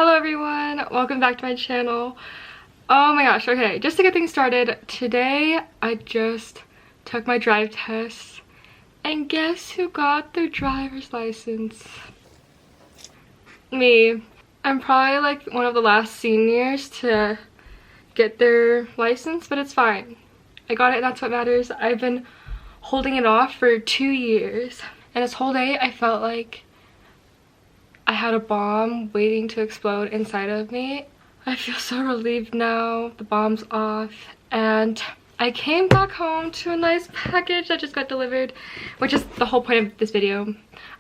Hello everyone, welcome back to my channel. Oh my gosh, okay, just to get things started, today I just took my drive test and guess who got their driver's license? Me. I'm probably like one of the last seniors to get their license, but it's fine. I got it and that's what matters. I've been holding it off for 2 years and this whole day I felt like I had a bomb waiting to explode inside of me. I feel so relieved now. The bomb's off and I came back home to a nice package that just got delivered, which is the whole point of this video.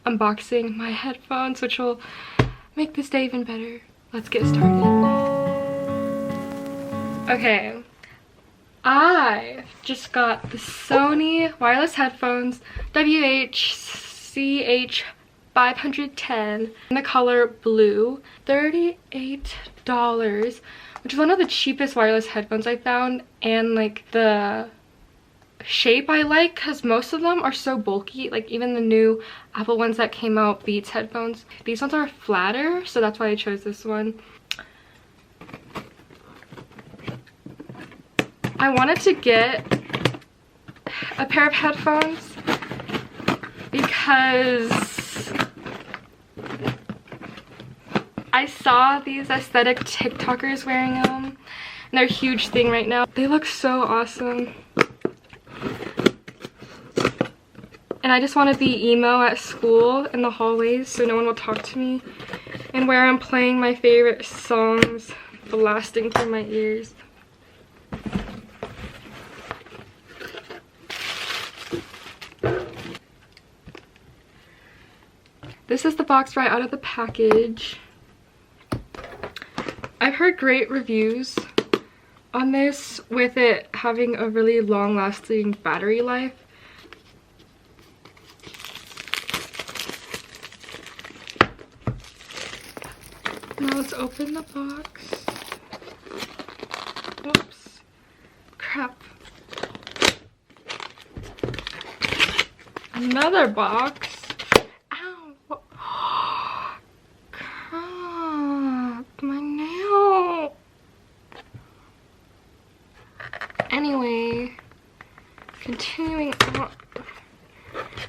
Unboxing my headphones, which will make this day even better. Let's get started. Okay, I just got the Sony wireless headphones WH-CH510 in the color blue. $38, which is one of the cheapest wireless headphones I found, and like the shape I like because most of them are so bulky. Like even the new Apple ones that came out, Beats headphones, these ones are flatter, so that's why I chose this one. I wanted to get a pair of headphones because I saw these aesthetic TikTokers wearing them and they're a huge thing right now. They look so awesome. And I just want to be emo at school in the hallways so no one will talk to me, and where I'm playing my favorite songs blasting through my ears. This is the box right out of the package. I've heard great reviews on this, with it having a really long-lasting battery life. Now let's open the box. Whoops. Crap. Another box. Anyway, continuing on.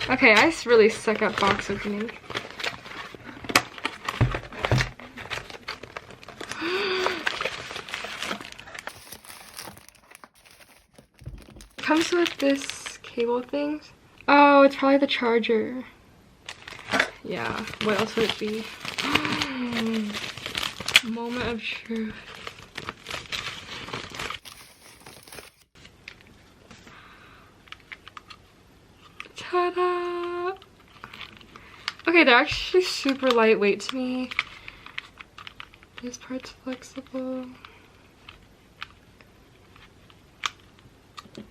Okay, I really suck at box opening. Comes with this cable thing. Oh, it's probably the charger. Yeah, what else would it be? Moment of truth. Ta-da! Okay, they're actually super lightweight to me. This part's flexible.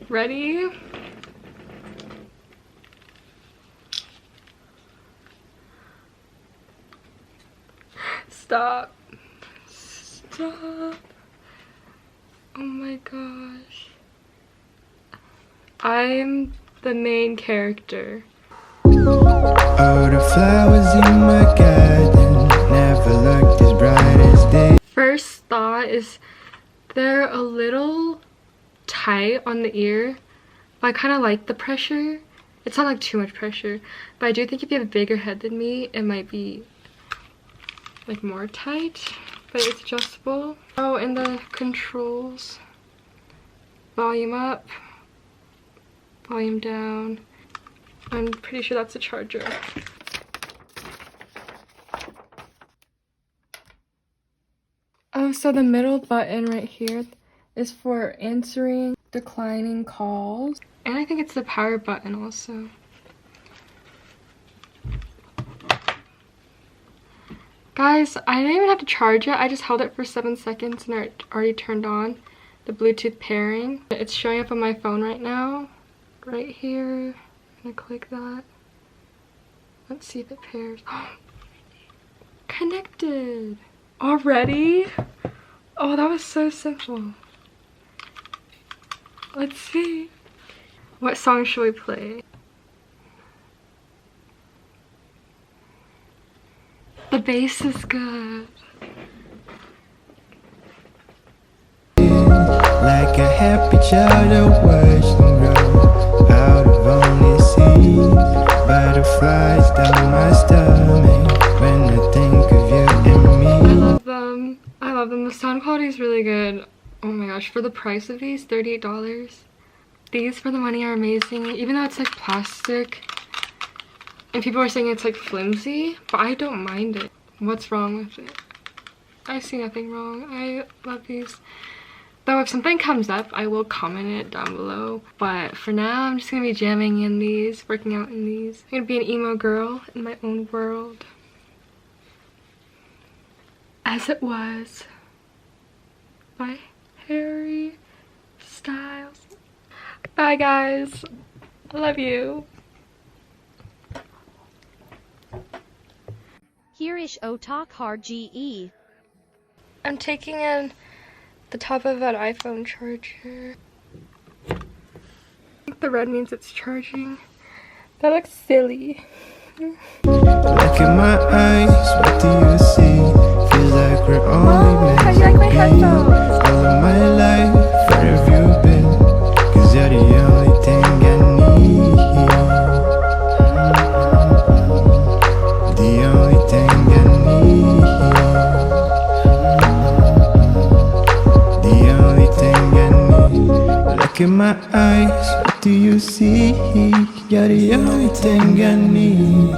Ready? Stop. Stop. Oh my gosh. I'm the main character. Oh, the flowers in my garden never looked as bright as they. First thought is they're a little tight on the ear, but I kind of like the pressure. It's not like too much pressure, but I do think if you have a bigger head than me, it might be like more tight, but it's adjustable. Oh, and the controls. Volume up, volume down. I'm pretty sure that's a charger. Oh, so the middle button right here is for answering declining calls. And I think it's the power button also. Guys, I didn't even have to charge it. I just held it for 7 seconds and it already turned on the Bluetooth pairing. It's showing up on my phone right now. Right here. I'm gonna click that. Let's see if it pairs. Connected! Already? Oh, that was so simple. Let's see. What song should we play? The bass is good. shadow watch them grow out of only seas. Butterflies down my stomach when I think of you and me. I love them. I love them. The sound quality is really good. Oh my gosh, for the price of these, $38. These for the money are amazing, even though it's like plastic. And people are saying it's like flimsy, but I don't mind it. What's wrong with it? I see nothing wrong. I love these. Though if something comes up, I will comment it down below. But for now, I'm just gonna be jamming in these, working out in these. I'm gonna be an emo girl in my own world. As It Was by Harry Styles. Bye guys. I love you. Here is O Talk Hard GE. I'm taking in the top of an iPhone charger. The red means it's charging. That looks silly. Look in my eyes, what do you see? Feels like we're only meant how do you like my headphones? all of my life, where have you been? 'Cause you're the only thing I need. The only thing I need. The only thing I need. Look in my eyes, what do you see? You're the only thing I need.